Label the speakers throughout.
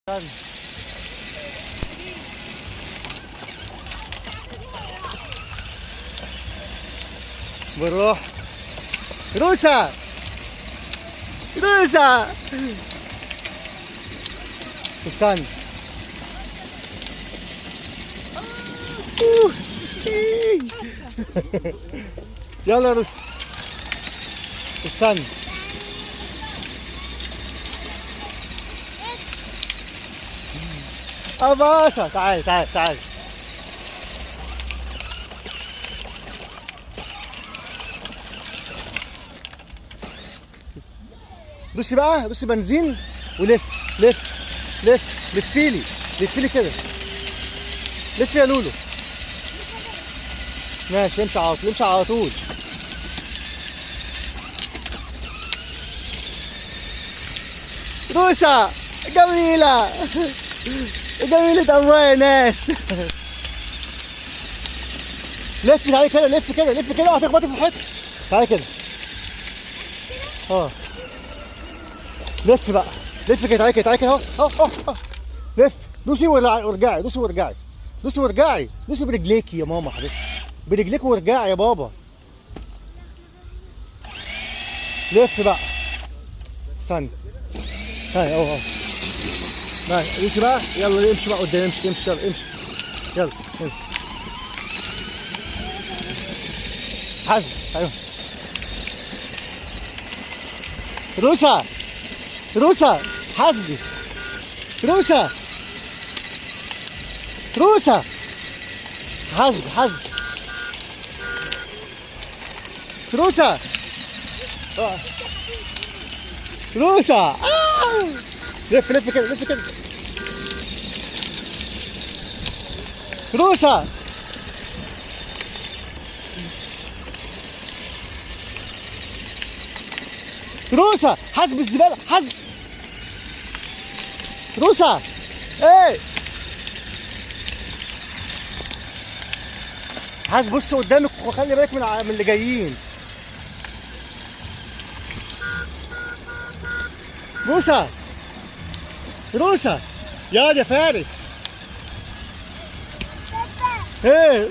Speaker 1: استنى. بالراحة. روسا روسا استنى. يلا يا روسا استنى. باشا تعال تعال تعال. دوسي بقى، دوسي بنزين ولف لف لف لفيلي لفيلي كده. لف يا لولو. ماشي امشي على طول، امشي على طول. روسا جميلة جميلة أموال ناس. لف تعالي كده، لف كده، لف كده وهتخبطي في الحيط. تعالي كده. لف بقى، لف كده، تعالي كده، تعالي كده اهو. لف، دوسي وارجعي، دوسي وارجعي، دوسي وارجعي، دوسي برجليكي يا ماما حبيبتي. برجليكي وارجعي يا بابا. لف بقى. ثانية ثانية اهو. ماشي امشي بقى، يلا امشي بقى قدام، امشي امشي يلا امشي. يلا حاسب. ايوه روسا روسا حاسبي. روسا روسا حاسبي حاسبي. روسا روسا لف لف كده، لف كده. روسا روسا حاسب الزبالة، حاسب. روسا ايه حاسب. بص قدامك وخلي بالك من اللي جايين. روسا روسا يا فارس. ايه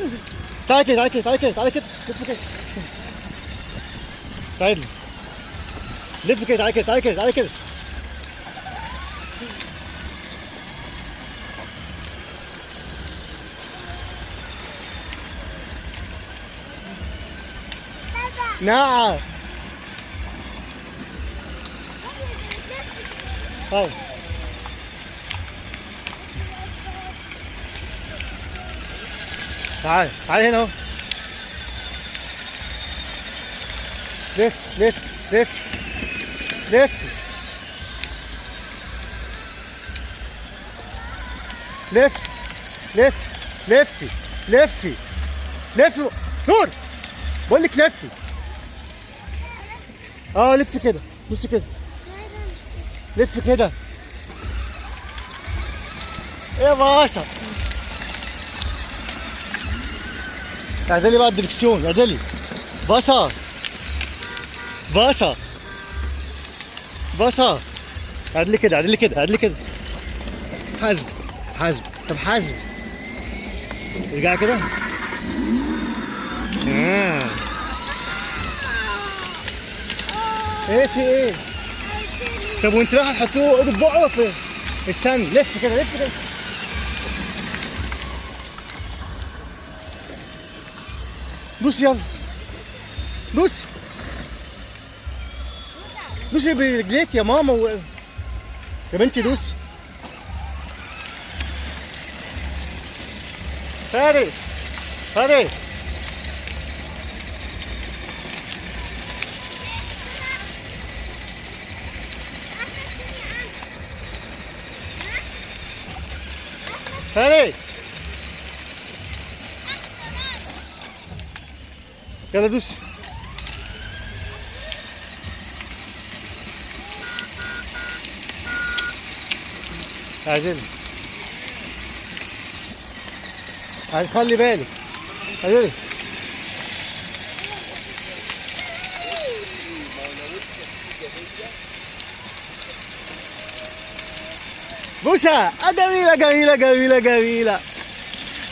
Speaker 1: تعالى كده، تعالى كده، تعالى كده، تعالى كده، لف كده. تعالى لف كده، تعالى كده، تعالى كده، تعالى كده. نعم. طيب تعال تعال هنا اهو. لف لف لف لف لف لف لفي لفي لفي. نور بقول لك لفي. لف كده، بص كده، لف كده. ايه يا باشا. اعدلي بقى الدركسيون، اعدلي. باشا باشا باشا. اعدلي كده، اعدلي كده، اعدلي كده. حاسب حاسب. طب حاسب. ارجع كده. ايه في ايه؟ طب وانت رايح تحطوه ايده في بقه فين؟ استنى، لف كده، لف كده. دوسي يلا، دوسي دوسي برجليك يا ماما يا بنتي دوسي. فارس فارس فارس. يلا دوسي. اعدلي. خلي بالك. اعدلي. بوسة. جميلة جميلة جميلة جميلة.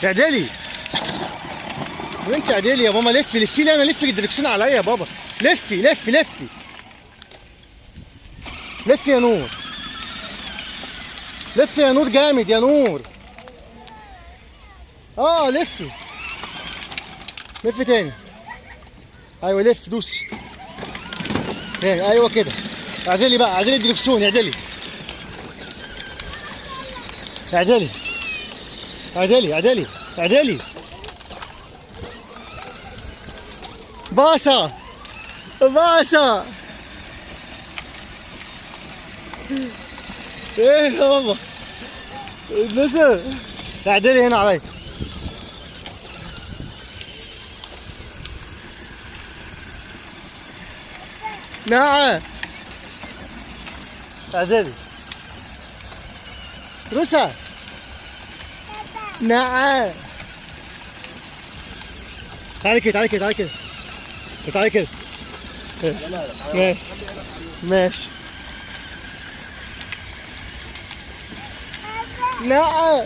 Speaker 1: اعدلي. وانت اعدلي يا ماما. لفي لفي لي انا. لفي الدركسيون عليا يا بابا. لفي لفي لفي. لفي يا نور. لفي يا نور جامد يا نور. لفي. لفي تاني. ايوه لف دوسي تاني. ايوه كده. اعدلي بقى. اعدلي الدركسيون. اعدلي. اعدلي اعدلي اعدلي اعدلي. باشا باشا. ايه يا بابا نزل. اعدلي هنا عليا. نعم. اعدلي. روسا. نعم. تعالي كده تعالي كده تعالي كده تعالي كده. ماشي ماشي. نعم.